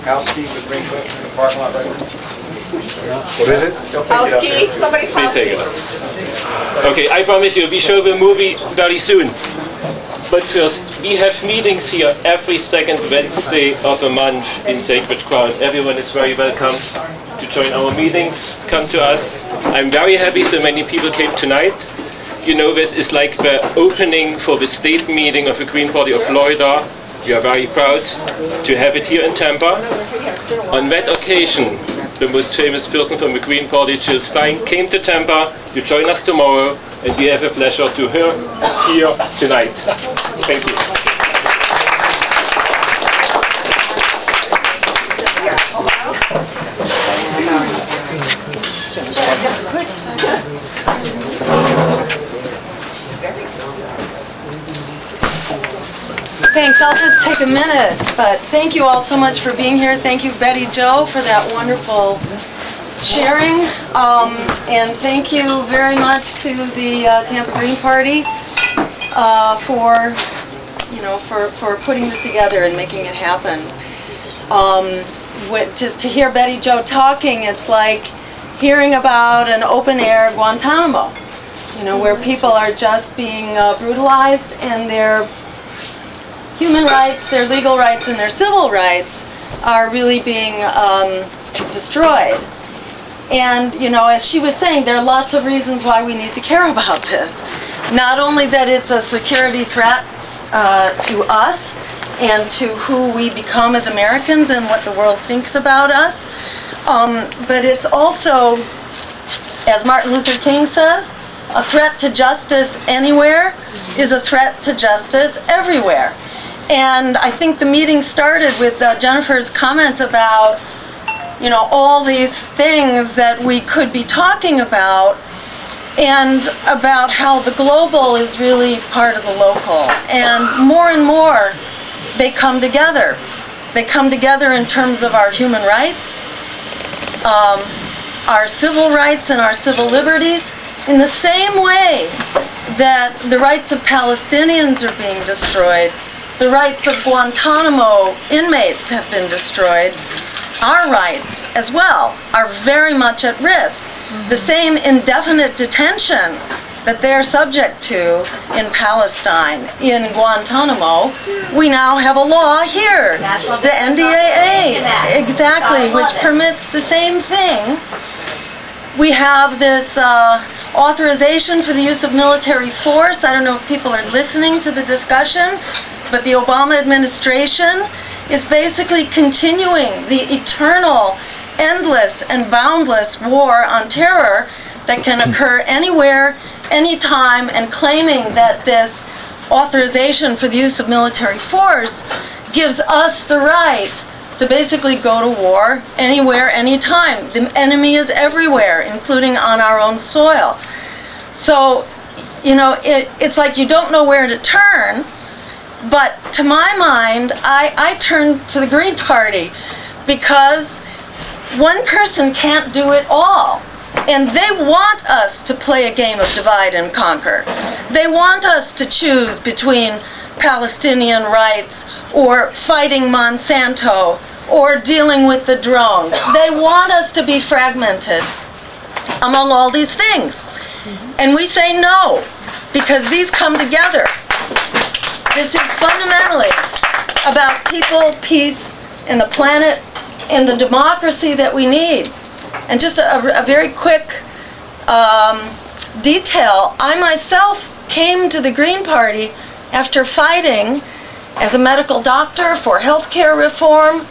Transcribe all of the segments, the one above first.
Housekeep with Green Cook in the parking lot right now. What is it? Housekeep, somebody's Please take it housekeep. up. Okay, I promise you, we show the movie very soon. But first, we have meetings here every second Wednesday of the month in Sacred Ground. Everyone is very welcome to join our meetings. Come to us. I'm very happy so many people came tonight. You know, this is like the opening for the state meeting of the Green Party of Florida. We are very proud to have it here in Tampa. On that occasion, the most famous person from the Green Party, Jill Stein, came to Tampa to join us tomorrow, and we have a pleasure to her here tonight. Thank you. Thanks, I'll just take a minute, but thank you all so much for being here. Thank you, Betty Jo, for that wonderful sharing. And thank you very much to the Tampa Green Party for putting this together and making it happen. Just to hear Betty Jo talking, it's like hearing about an open-air Guantanamo, where people are just being brutalized and their human rights, their legal rights, and their civil rights are really being destroyed. And, as she was saying, there are lots of reasons why we need to care about this. Not only that it's a security threat to us and to who we become as Americans and what the world thinks about us, but it's also, as Martin Luther King says, a threat to justice anywhere is a threat to justice everywhere. And I think the meeting started with Jennifer's comments about, all these things that we could be talking about, and about how the global is really part of the local. And more, they come together. They come together in terms of our human rights, our civil rights and our civil liberties, in the same way that the rights of Palestinians are being destroyed. The rights of Guantanamo inmates have been destroyed. Our rights, as well, are very much at risk. The same indefinite detention that they're subject to in Palestine, in Guantanamo, we now have a law here, the NDAA, exactly, which permits the same thing. We have this authorization for the use of military force. I don't know if people are listening to the discussion, but the Obama administration is basically continuing the eternal, endless, and boundless war on terror that can occur anywhere, anytime, and claiming that this authorization for the use of military force gives us the right to basically go to war anywhere, anytime. The enemy is everywhere, including on our own soil. So, it's like you don't know where to turn. But to my mind, I turn to the Green Party because one person can't do it all. And they want us to play a game of divide and conquer. They want us to choose between Palestinian rights or fighting Monsanto or dealing with the drones. They want us to be fragmented among all these things. And we say no, because these come together. This is fundamentally about people, peace, and the planet, and the democracy that we need. And just a very quick detail, I myself came to the Green Party after fighting as a medical doctor for healthcare reform,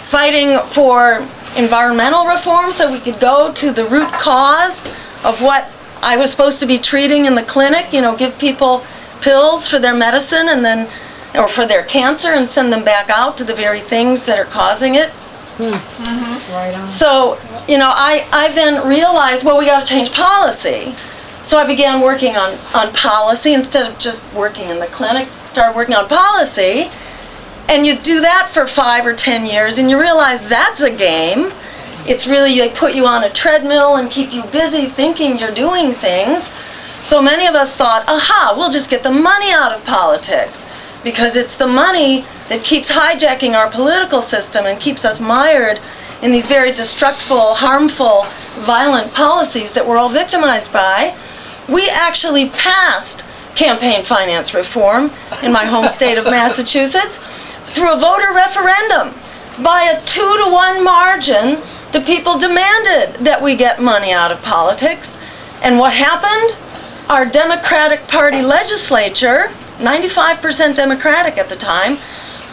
fighting for environmental reform so we could go to the root cause of what I was supposed to be treating in the clinic, give people pills for their medicine and then, or for their cancer, and send them back out to the very things that are causing it. Right on. So, I then realized, well, we got to change policy. So I began working on policy instead of just working in the clinic. Started working on policy, and you do that for 5 or 10 years, and you realize that's a game. It's really, they put you on a treadmill and keep you busy thinking you're doing things. So many of us thought, aha, we'll just get the money out of politics. because it's the money that keeps hijacking our political system and keeps us mired in these very destructive, harmful, violent policies that we're all victimized by. We actually passed campaign finance reform in my home state of Massachusetts through a voter referendum. By a 2-to-1 margin, the people demanded that we get money out of politics. And what happened? Our Democratic Party legislature, 95% Democratic at the time,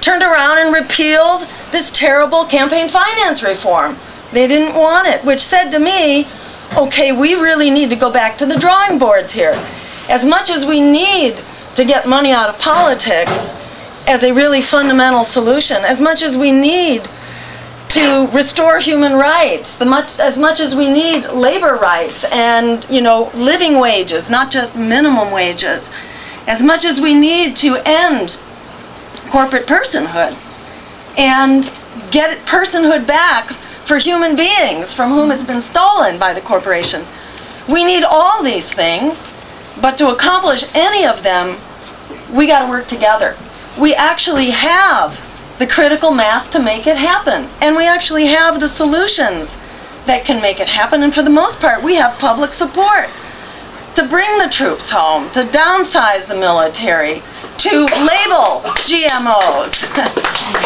turned around and repealed this terrible campaign finance reform. They didn't want it, which said to me, okay, we really need to go back to the drawing boards here. As much as we need to get money out of politics as a really fundamental solution, as much as we need to restore human rights, as much as we need labor rights and, living wages, not just minimum wages, as much as we need to end corporate personhood and get personhood back for human beings from whom it's been stolen by the corporations. We need all these things, but to accomplish any of them, we got to work together. We actually have the critical mass to make it happen, and we actually have the solutions that can make it happen, and for the most part, we have public support to bring the troops home, to downsize the military, to label GMOs,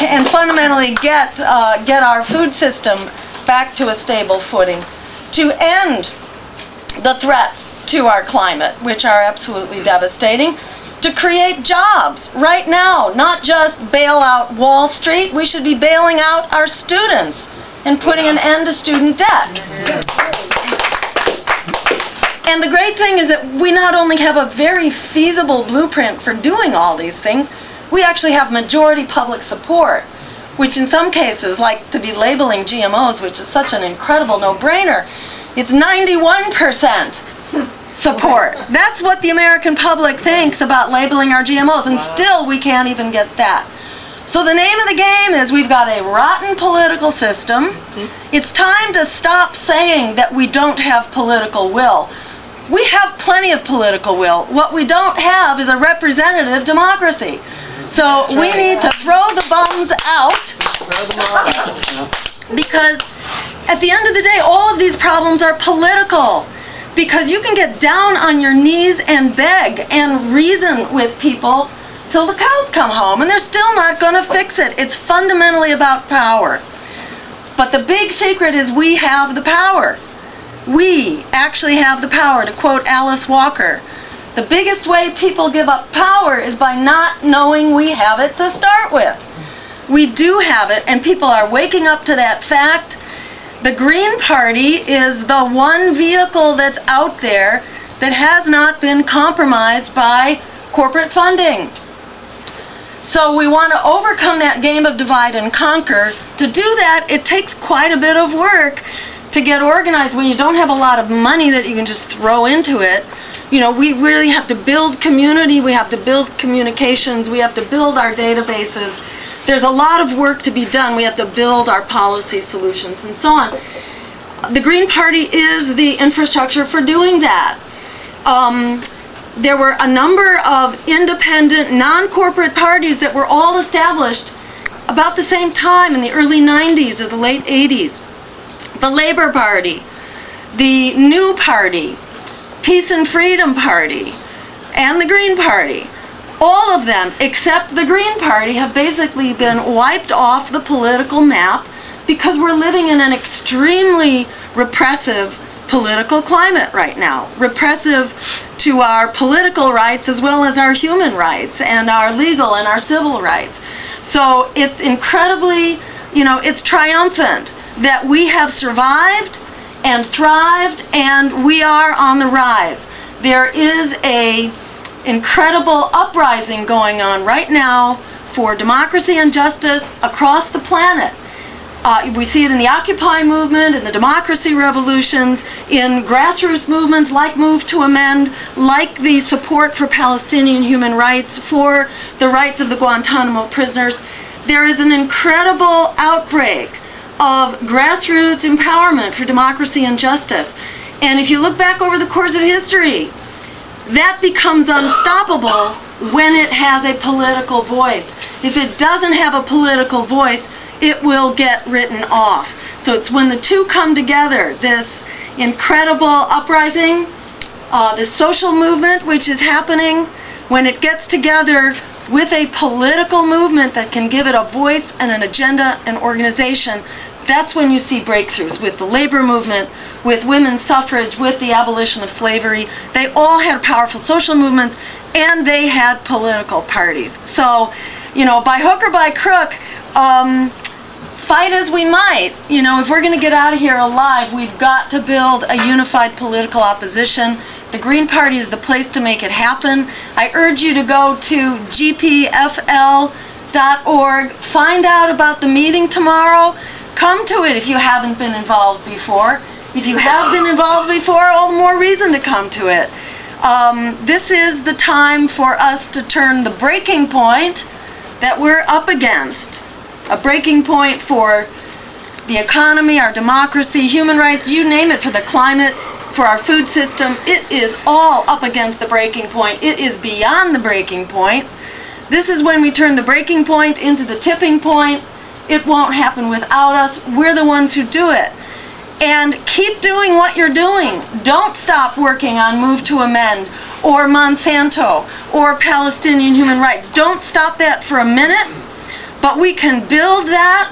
and fundamentally get our food system back to a stable footing, to end the threats to our climate, which are absolutely devastating, to create jobs right now, not just bail out Wall Street. We should be bailing out our students and putting an end to student debt. And the great thing is that we not only have a very feasible blueprint for doing all these things, we actually have majority public support, which in some cases, like to be labeling GMOs, which is such an incredible no-brainer, it's 91% support. That's what the American public thinks about labeling our GMOs, and still we can't even get that. So the name of the game is we've got a rotten political system. It's time to stop saying that we don't have political will. We have plenty of political will. What we don't have is a representative democracy. So we need to throw the bums out, because at the end of the day, all of these problems are political. Because you can get down on your knees and beg and reason with people till the cows come home, and they're still not going to fix it. It's fundamentally about power. But the big secret is we have the power. We actually have the power. To quote Alice Walker, the biggest way people give up power is by not knowing we have it to start with. We do have it, and people are waking up to that fact. The Green Party is the one vehicle that's out there that has not been compromised by corporate funding. So we want to overcome that game of divide and conquer. To do that, it takes quite a bit of work to get organized when you don't have a lot of money that you can just throw into it. We really have to build community, we have to build communications, we have to build our databases. There's a lot of work to be done. We have to build our policy solutions and so on. The Green Party is the infrastructure for doing that. There were a number of independent, non-corporate parties that were all established about the same time in the early 90s or the late 80s. The Labor Party, the New Party, Peace and Freedom Party, and the Green Party. All of them, except the Green Party, have basically been wiped off the political map because we're living in an extremely repressive political climate right now. Repressive to our political rights as well as our human rights and our legal and our civil rights. So it's incredibly, it's triumphant that we have survived and thrived, and we are on the rise. There is a incredible uprising going on right now for democracy and justice across the planet. We see it in the Occupy movement, in the democracy revolutions, in grassroots movements like Move to Amend, like the support for Palestinian human rights, for the rights of the Guantanamo prisoners. There is an incredible outbreak of grassroots empowerment for democracy and justice. And if you look back over the course of history, that becomes unstoppable when it has a political voice. If it doesn't have a political voice, it will get written off. So it's when the two come together, this incredible uprising, this social movement which is happening, when it gets together with a political movement that can give it a voice and an agenda and organization, that's when you see breakthroughs with the labor movement, with women's suffrage, with the abolition of slavery. They all had powerful social movements, and they had political parties. So, by hook or by crook, fight as we might, if we're going to get out of here alive, we've got to build a unified political opposition. The Green Party is the place to make it happen. I urge you to go to gpfl.org, find out about the meeting tomorrow. Come to it if you haven't been involved before. If you have been involved before, all the more reason to come to it. This is the time for us to turn the breaking point that we're up against. A breaking point for the economy, our democracy, human rights, you name it, for the climate, for our food system. It is all up against the breaking point. It is beyond the breaking point. This is when we turn the breaking point into the tipping point. It won't happen without us. We're the ones who do it. And keep doing what you're doing. Don't stop working on Move to Amend or Monsanto or Palestinian human rights. Don't stop that for a minute. But we can build that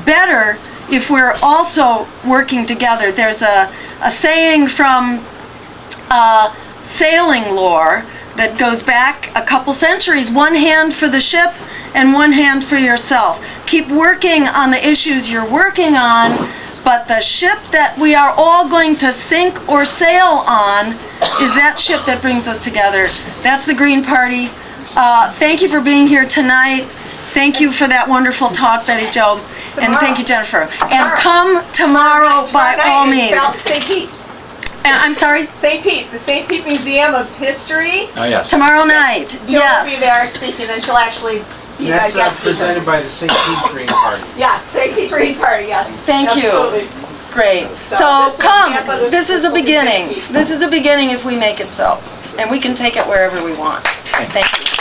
better if we're also working together. There's a saying from sailing lore that goes back a couple centuries: one hand for the ship and one hand for yourself. Keep working on the issues you're working on, but the ship that we are all going to sink or sail on is that ship that brings us together. That's the Green Party. Thank you for being here tonight. Thank you for that wonderful talk, Betty Jo. And thank you, Jennifer. And come tomorrow by all means. St. Pete. I'm sorry? St. Pete, the St. Pete Museum of History. Oh, yes. Tomorrow night, Jill will be yes. there speaking, and she'll actually be a That's guest speaker. presented by the St. Pete Green Party. Yes, St. Pete Green Party, yes. Thank you. Absolutely. Great. So So this was come. Tampa, This is a will be St. beginning. Pete. This is a beginning if we make it so. And we can take it wherever we want. Thank you.